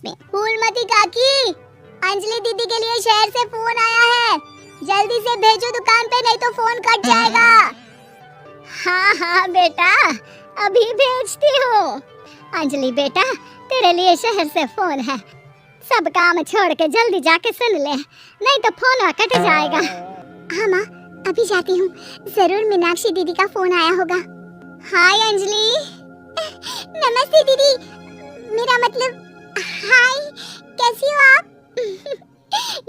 में। फूलमती काकी, अंजलि दीदी के लिए शहर से फोन आया है, जल्दी से भेजो दुकान पे, नहीं तो फोन कट जाएगा। हाँ हाँ बेटा, अभी भेजती हूँ। अंजलि बेटा, तेरे लिए शहर से फोन है, सब काम छोड़ के जल्दी जाके सुन ले, नहीं तो फोन कट जाएगा। हाँ माँ, अभी जाती हूँ, जरूर मीनाक्षी दीदी का फोन आया होगा। हाय अंजलि। नमस्ते दीदी, मेरा मतलब हाय, कैसी हो आप?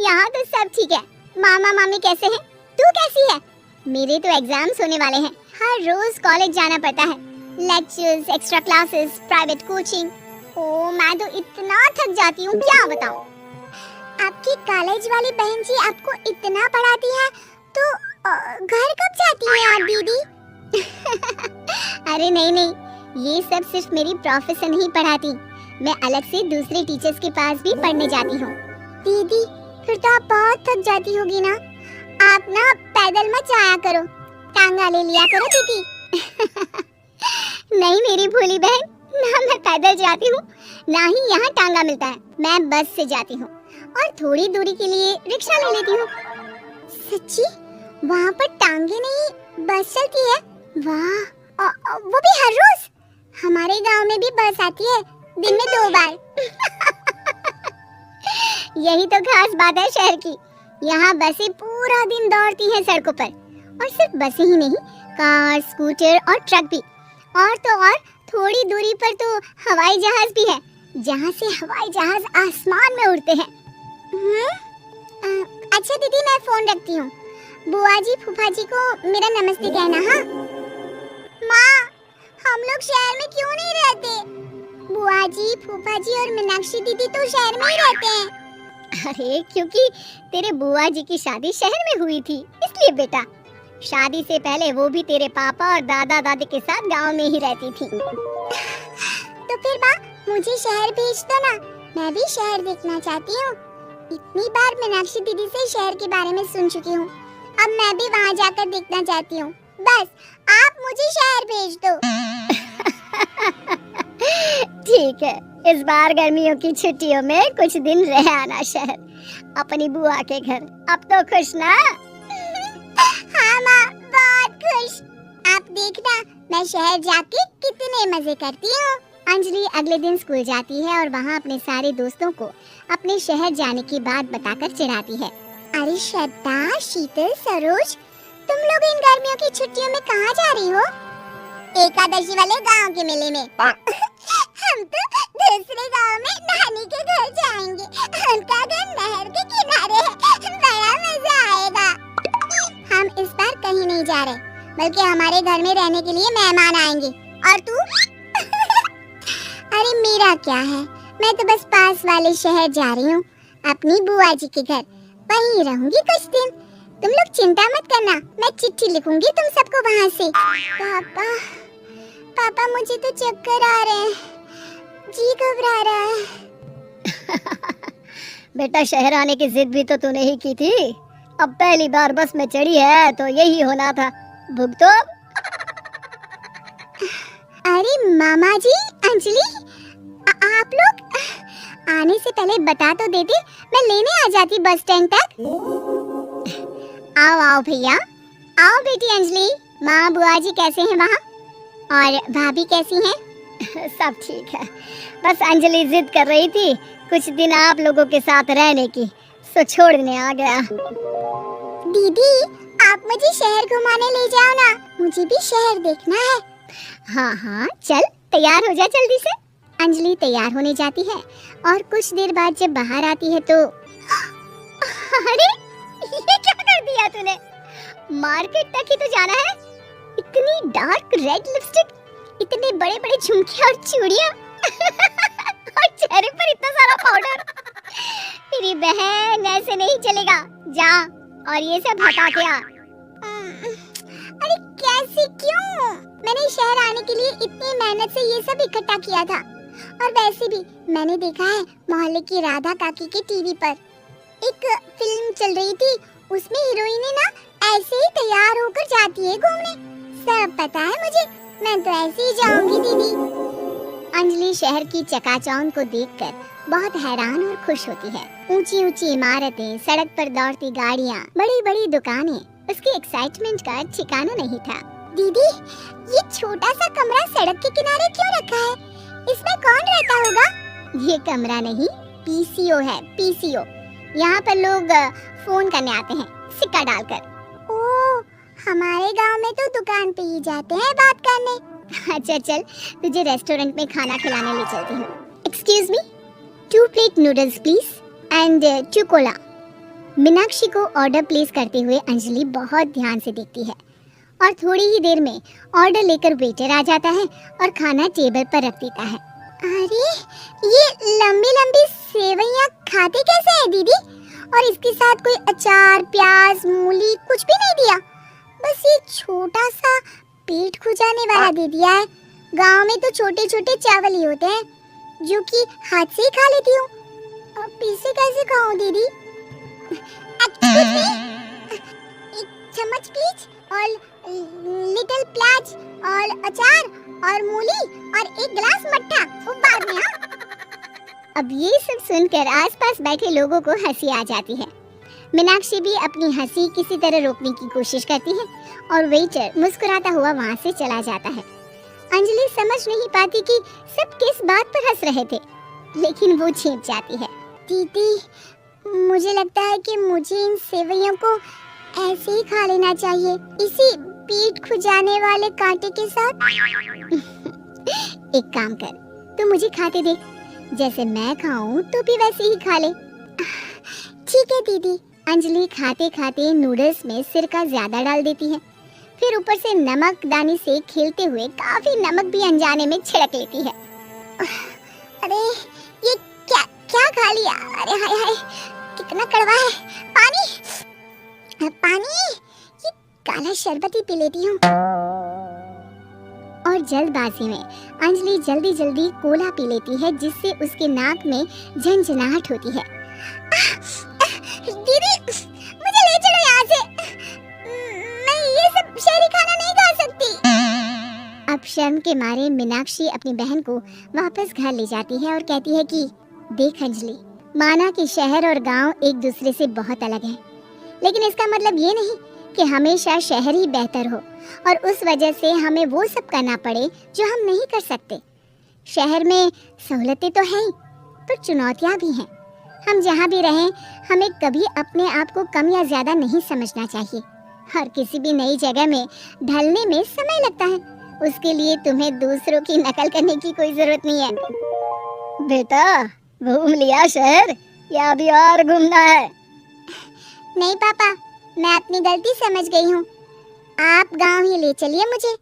यहाँ तो सब ठीक है, मामा मामी कैसे हैं? तू कैसी है? मेरे तो एग्जाम्स होने वाले हैं, हर रोज कॉलेज जाना पड़ता है, lectures, extra classes, private coaching. ओ मैं तो इतना थक जाती हूँ, क्या बताऊँ। आपकी कॉलेज वाली बहन जी आपको इतना पढ़ाती है, तो घर कब जाती हैं आप दीदी? अरे नहीं नहीं, ये सब सिर्फ मेरी प्रोफेसर नहीं पढ़ाती, मैं अलग से दूसरे टीचर्स के पास भी पढ़ने जाती हूँ। दीदी फिर तो आप बहुत थक जाती होगी ना, आप ना पैदल मत जाया करो, टांगा ले लिया करो दीदी। नहीं मेरी भोली बहन, ना मैं पैदल जाती हूँ, ना ही यहाँ टांगा मिलता है, मैं बस से जाती हूँ और थोड़ी दूरी के लिए रिक्शा ले लेती हूँ। सच्ची? वहाँ पर टांगे नहीं, बस चलती है? वाह, वो भी हर रोज? हमारे गांव में भी बस आती है, दिन में 2 बार। यही तो खास बात है शहर की, यहाँ बसें पूरा दिन दौड़ती हैं सड़कों पर, और सिर्फ बसें ही नहीं, कार, स्कूटर और ट्रक भी, और तो और थोड़ी दूरी पर तो हवाई जहाज भी है, जहाँ से हवाई जहाज आसमान में उड़ते हैं। अच्छा दीदी, मैं फोन रखती हूँ, बुआ जी फूफा जी को मेरा नमस्ते कहना। हाँ माँ, हम लोग शहर में क्यों नहीं रहते? बुआ जी फूफा जी और मीनाक्षी दीदी तो शहर में ही रहते हैं। अरे क्योंकि तेरे बुआ जी की शादी शहर में हुई थी, इसलिए बेटा। शादी से पहले वो भी तेरे पापा और दादा दादी के साथ गांव में ही रहती थी। तो फिर माँ, मुझे शहर भेज दो ना, मैं भी शहर देखना चाहती हूँ। इतनी बार मीनाक्षी दीदी से शहर के बारे में सुन चुकी हूँ, अब मैं भी वहाँ जाकर देखना चाहती हूँ। बस आप मुझे शहर भेज दो। ठीक है, इस बार गर्मियों की छुट्टियों में कुछ दिन रह आना शहर, अपनी बुआ के घर। अब तो खुश ना? हाँ माँ, बहुत खुश। आप देखना, मैं शहर जाके कितने मजे करती हूँ। अंजलि अगले दिन स्कूल जाती है और वहाँ अपने सारे दोस्तों को अपने शहर जाने की बात बताकर चिढ़ाती है। अरे श्रद्धा, शीतल, सरोज, तुम लोग इन गर्मियों की छुट्टियों में कहाँ जा रही हो? एकादशी वाले गांव के मेले में। हम तो दूसरे गांव में नानी के घर जाएंगे, उनका घर नहर के किनारे है, बड़ा मजा आएगा। हम इस बार कहीं नहीं जा रहे, बल्कि हमारे घर में रहने के लिए मेहमान आएंगे। और तू? अरे मेरा क्या है, मैं तो बस पास वाले शहर जा रही हूँ, अपनी बुआ जी के घर, वहीं रहूंगी कुछ दिन। तुम लोग चिंता मत करना, मैं चिट्ठी लिखूंगी तुम सबको वहाँ से। पापा मुझे तो चक्कर आ रहे हैं, जी घबरा रहा है। बेटा शहर आने की जिद भी तो तूने ही की थी, अब पहली बार बस में चढ़ी है तो यही होना था, भुगतो। अरे मामा जी, अंजलि, आप लोग आने से पहले बता तो देते, मैं लेने आ जाती बस स्टैंड तक। आओ आओ भैया, आओ बेटी अंजलि। माँ बुआ जी कैसे हैं वहाँ, और भाभी कैसी हैं? सब ठीक है, बस अंजलि जिद कर रही थी कुछ दिन आप लोगों के साथ रहने की, सो छोड़ने आ गया। दीदी आप मुझे शहर घुमाने ले जाओ ना, मुझे भी शहर देखना है। हाँ हाँ चल, तैयार हो जा जल्दी से। अंजलि तैयार होने जाती है और कुछ देर बाद जब बाहर आती है तो अरे ये क्या कर दिया तूने? मार्केट तक ही तो जाना है, इतनी डार्क रेड लिपस्टिक, इतने बड़े बड़े झुमके और चूड़ियां और चेहरे पर इतना सारा पाउडर। मेरी बहन ऐसे नहीं चलेगा, जा और ये सब हटा के आ। अरे कैसे, क्यों? मैंने शहर आने के लिए इतनी मेहनत से ये सब इकट्ठा किया था, और वैसे भी मैंने देखा है मोहल्ले की राधा काकी के टीवी पर एक फिल्म चल रही थी, उसमें हीरोइन ना ऐसे ही तैयार होकर जाती है घूमने। सब पता है मुझे, मैं तो ऐसे ही जाऊंगी दीदी। अंजलि शहर की चकाचौंध को देखकर बहुत हैरान और खुश होती है। ऊंची ऊंची इमारतें, सड़क पर दौड़ती गाड़ियाँ, बड़ी बड़ी दुकानें, उसकी एक्साइटमेंट का ठिकाना नहीं था। दीदी, ये छोटा सा कमरा सड़क के किनारे क्यों रखा है? इसमें कौन रहता होगा? ये कमरा नहीं, पीसीओ है, पीसीओ। यहाँ पर लोग फोन करने आते हैं, सिक्का डालकर। ओह, हमारे गांव में तो दुकान पे ही जाते हैं बात करने। अच्छा चल, तुझे रेस्टोरेंट में खाना खिलाने ले चलती हूँ। Excuse me, 2 plate noodles please and 2 Cola. Meenakshi को ऑर्डर प्लेस करते हुए अंजलि बहुत ध्यान से देखती है और थोड़ी ही देर में ऑर्डर लेकर वेटर आ जाता है और खाना टेबल पर रख देता है। अरे, ये लंबी लंबी सेवइयाँ खाते कैसे हैं दीदी? और इसके साथ कोई अचार, प्याज, मूली कुछ भी नहीं दिया, बस ये छोटा सा पेट खुजाने वाला दे दिया है। गांव में तो छोटे छोटे चावल ही होते हैं जो कि हाथ से ही खा लेती हूँ। अब इसे कैसे खाऊं दीदी? एक चम्मच प्लीज और लिटिल प्याज और अचार और मूली और एक गिलास मट्ठा, वो बाद में। अब ये सब सुनकर आसपास बैठे लोगों को हंसी आ जाती है। मीनाक्षी भी अपनी हंसी किसी तरह रोकने की कोशिश करती है और वेटर मुस्कुराता हुआ वहाँ से चला जाता है। अंजलि समझ नहीं पाती कि सब किस बात पर हंस रहे थे, लेकिन वो छिप जाती है। दीदी, मुझे लगता है कि मुझे इन सेवइयों को ऐसे ही खा लेना चाहिए, इसी पेट खुजाने वाले कांटे के साथ। एक काम कर, तू मुझे खाते दे, जैसे मैं खाऊं तो भी वैसे ही खा ले। ठीक है दीदी। अंजलि खाते खाते नूडल्स में सिरका ज्यादा डाल देती है, फिर ऊपर से नमक दानी से खेलते हुए काफी नमक भी अनजाने में छिड़क लेती है। अरे, ये क्या क्या खा लिया? अरे हाय हाय, कितना कड़वा है। पानी, पानी, ये काला शरबत ही पी लेती हूँ। और जल्दबाजी में अंजलि जल्दी जल्दी कोला पी लेती है, जिससे उसके नाक में झंझनाहट होती है। दीदी, मुझे ले चलो यहाँ से, मैं ये सब शहरी खाना नहीं खा सकती। अब शर्म के मारे मीनाक्षी अपनी बहन को वापस घर ले जाती है और कहती है कि देख अंजलि, माना कि शहर और गांव एक दूसरे से बहुत अलग है, लेकिन इसका मतलब ये नहीं कि हमेशा शहर ही बेहतर हो और उस वजह से हमें वो सब करना पड़े जो हम नहीं कर सकते। शहर में सहूलतें तो हैं ही, पर चुनौतियाँ भी हैं। हम जहाँ भी रहें, हमें कभी अपने आप को कम या ज्यादा नहीं समझना चाहिए। हर किसी भी नई जगह में ढलने में समय लगता है, उसके लिए तुम्हें दूसरों की नकल करने की कोई जरूरत नहीं है। बेटा, घूम लिया शहर या अभी और घूमना है? नहीं पापा, मैं अपनी गलती समझ गई हूँ, आप गांव ही ले चलिए मुझे।